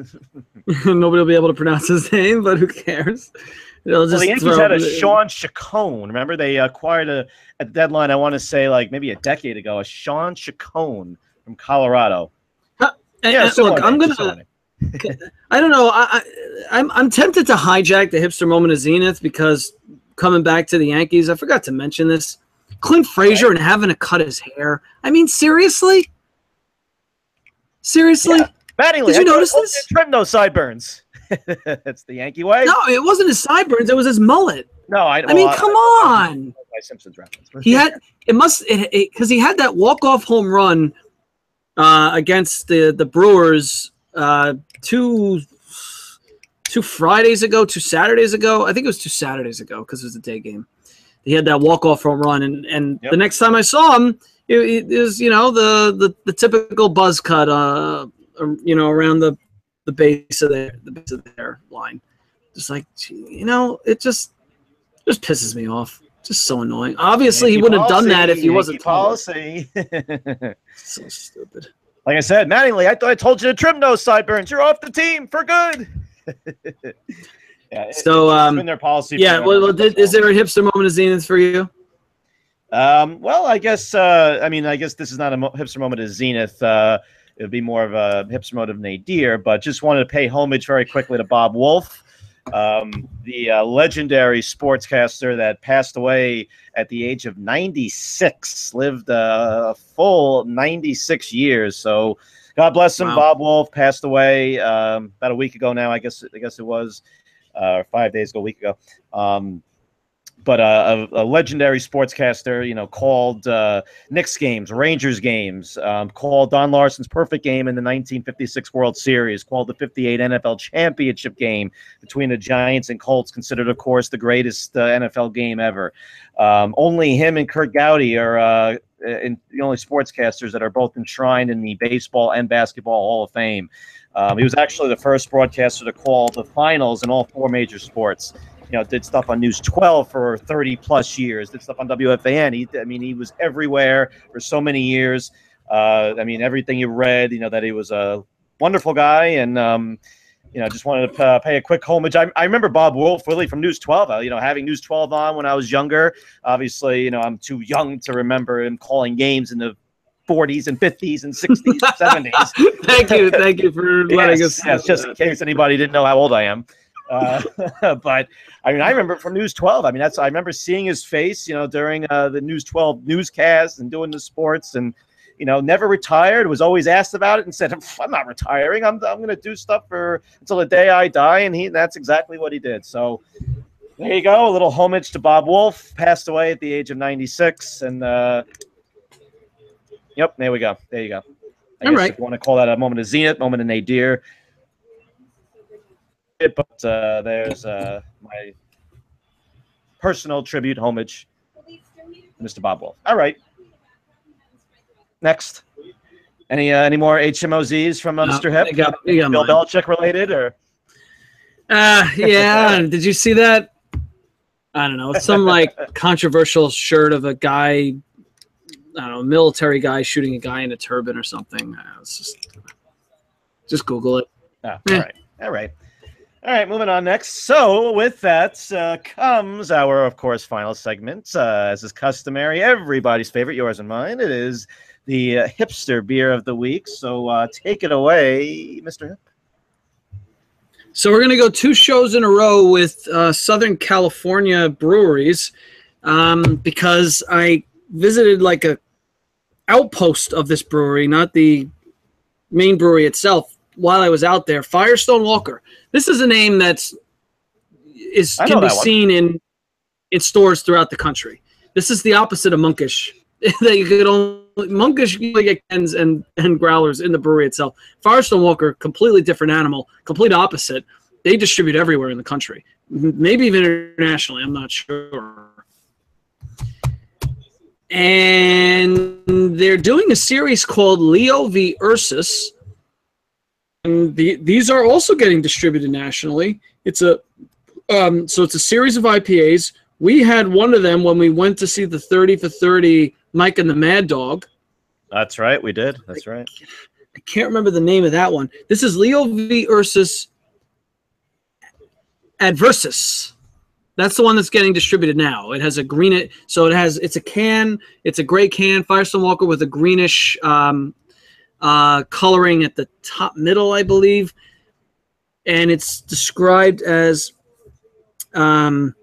Nobody will be able to pronounce his name, but who cares? The Yankees had a Sean Chacon. Remember, they acquired at the deadline, I want to say, like maybe a decade ago, a Sean Chacon from Colorado. Look, I'm I don't know. I'm tempted to hijack the hipster moment of Zenith because coming back to the Yankees, I forgot to mention this. Clint Frazier and having to cut his hair. I mean, seriously? Seriously? Yeah. Mattingly, did you notice this? Trim those sideburns. That's the Yankee way. No, it wasn't his sideburns. It was his mullet. No, I mean, come on. My Simpsons reference. He had because he had that walk-off home run against the Brewers two Fridays ago, 2 Saturdays ago. I think it was 2 Saturdays ago because it was a day game. He had that walk-off home run, and the next time I saw him, it was the typical buzz cut, around the base of their line. Just like, it just pisses me off. Just so annoying. Obviously, he wouldn't have done that if he wasn't policy. So stupid. Like I said, Mattingly, I thought I told you to trim those sideburns. You're off the team for good. Yeah. So, it's been their policy. Yeah. Is there a hipster moment of Zenith for you? Well, I guess. I guess this is not a hipster moment of Zenith. It would be more of a hipster moment of nadir. But just wanted to pay homage very quickly to Bob Wolf, the legendary sportscaster that passed away at the age of 96. Lived a full 96 years. So, God bless him. Wow. Bob Wolf passed away about a week ago now. I guess it was. 5 days ago, a week ago. But a legendary sportscaster, called Knicks games, Rangers games, called Don Larson's perfect game in the 1956 World Series, called the 58 NFL championship game between the Giants and Colts, considered, of course, the greatest NFL game ever. Only him and Kurt Gowdy are the only sportscasters that are both enshrined in the Baseball and Basketball Hall of Fame. He was actually the first broadcaster to call the finals in all 4 major sports. Did stuff on News 12 for 30-plus years. Did stuff on WFAN. He was everywhere for so many years. Everything you read, that he was a wonderful guy. And, just wanted to pay a quick homage. I remember Bob Wolf, really, from News 12. Having News 12 on when I was younger. Obviously, I'm too young to remember him calling games in the 40s and 50s and 60s and 70s. Thank you for letting us. Yes, just in case anybody didn't know how old I am. But I remember from News 12. I remember seeing his face, during the News 12 newscast and doing the sports, and never retired. Was always asked about it and said, "I'm not retiring. I'm going to do stuff until the day I die." And that's exactly what he did. So there you go, a little homage to Bob Wolf. Passed away at the age of 96, and. Yep, there we go. There you go. I guess if you want to call that a moment of Zenith, moment of nadir. But there's my personal tribute, homage, Mr. Bob Wolf. All right. Next. Any more HMOZs from Mr. Hip? Bill Belichick related, or? Yeah. Did you see that? I don't know. It's some controversial shirt of a guy. I don't know, military guy shooting a guy in a turban or something. It's just Google it. All right. Moving on next. So with that comes our, of course, final segment. As is customary, everybody's favorite, yours and mine. It is the hipster beer of the week. So take it away, Mr. Hip. So we're going to go 2 shows in a row with Southern California breweries because I visited a outpost of this brewery, not the main brewery itself, while I was out there. Firestone Walker. This is a name can be seen in stores throughout the country. This is the opposite of Monkish. That you could only Monkish you get cans and growlers in the brewery itself. Firestone Walker, completely different animal, complete opposite. They distribute everywhere in the country, maybe even internationally. I'm not sure. And they're doing a series called Leo v. Ursus. And these are also getting distributed nationally. It's a series of IPAs. We had one of them when we went to see the 30 for 30 Mike and the Mad Dog. That's right, we did. That's right. I can't remember the name of that one. This is Leo v. Ursus Adversus. That's the one that's getting distributed now. It has it's a can. It's a gray can, Firestone Walker, with a greenish coloring at the top middle, I believe. and it's described as a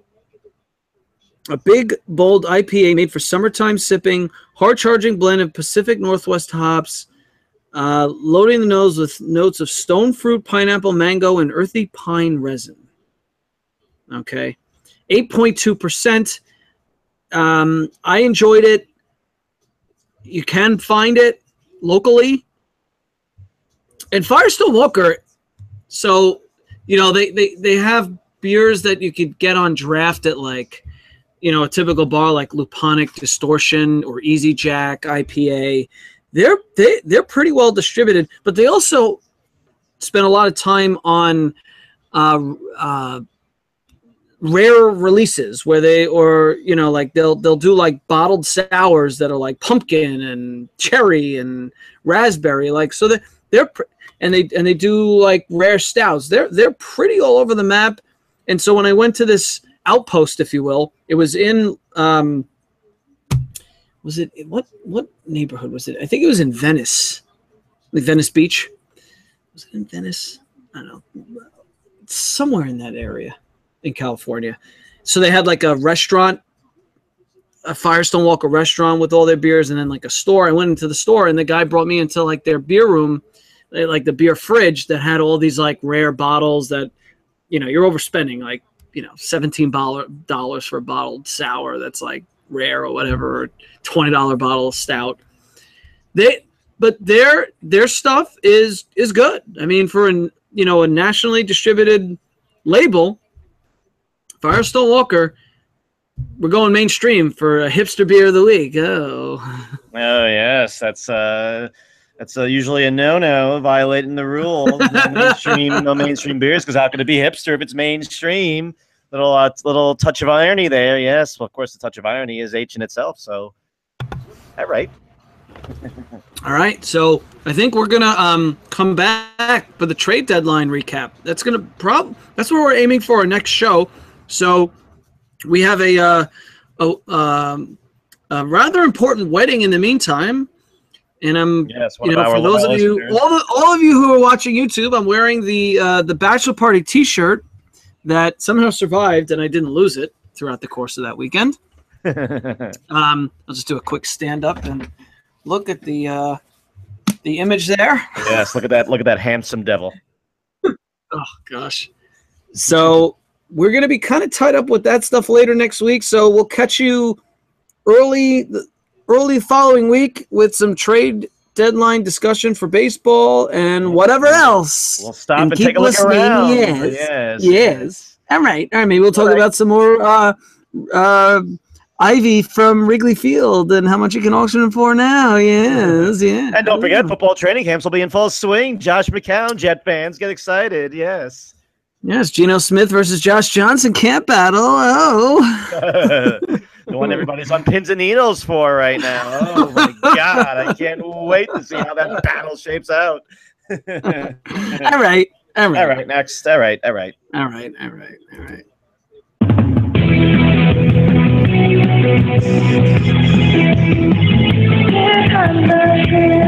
big, bold IPA made for summertime sipping, hard-charging blend of Pacific Northwest hops, loading the nose with notes of stone fruit, pineapple, mango, and earthy pine resin. Okay. 8.2%. I enjoyed it. You can find it locally. And Firestone Walker, so, you know, they have beers that you could get on draft at, like, you know, a typical bar like Luponic Distortion or Easy Jack IPA. They're pretty well distributed, but they also spend a lot of time on rare releases where they'll do like bottled sours that are like pumpkin and cherry and raspberry, like, so they do like rare stouts. They're pretty all over the map. And so when I went to this outpost, if you will, it was in was it what neighborhood was it? I think it was in Venice, like Venice Beach. Was it in Venice? I don't know, somewhere in that area in California. So they had like a restaurant, a Firestone Walker restaurant with all their beers, and then like a store. I went into the store, and the guy brought me into like their beer room, like the beer fridge that had all these like rare bottles that, you know, you're overspending like, you know, $17 for a bottled sour that's like rare or whatever, or $20 bottle of stout. But their stuff is good. I mean, for a nationally distributed label, Firestone Walker, we're going mainstream for a hipster beer of the week. Oh yes, that's usually a no-no, violating the rule. No mainstream beers, because how can it be hipster if it's mainstream? Little touch of irony there. Yes, well, of course, the touch of irony is H in itself. So, all right. All right. So I think we're gonna come back for the trade deadline recap. That's what we're aiming for our next show. So we have a rather important wedding in the meantime. And I'm, for those of you, all of you who are watching YouTube, I'm wearing the bachelor party T-shirt that somehow survived, and I didn't lose it throughout the course of that weekend. I'll just do a quick stand up and look at the image there. Yes, look at that! Look at that handsome devil. Oh gosh. So we're gonna be kind of tied up with that stuff later next week. So we'll catch you early following week with some trade deadline discussion for baseball and whatever else. We'll stop and take a look around. Yes. All right. Maybe we'll talk about some more Ivy from Wrigley Field and how much you can auction them for now. Yes. Yeah. And don't forget, football training camps will be in full swing. Josh McCown, Jet fans, get excited. Yes. Yes. Geno Smith versus Josh Johnson camp battle. Oh. The one everybody's on pins and needles for right now. Oh my God! I can't wait to see how that battle shapes out. All right. Next. All right. Get under here.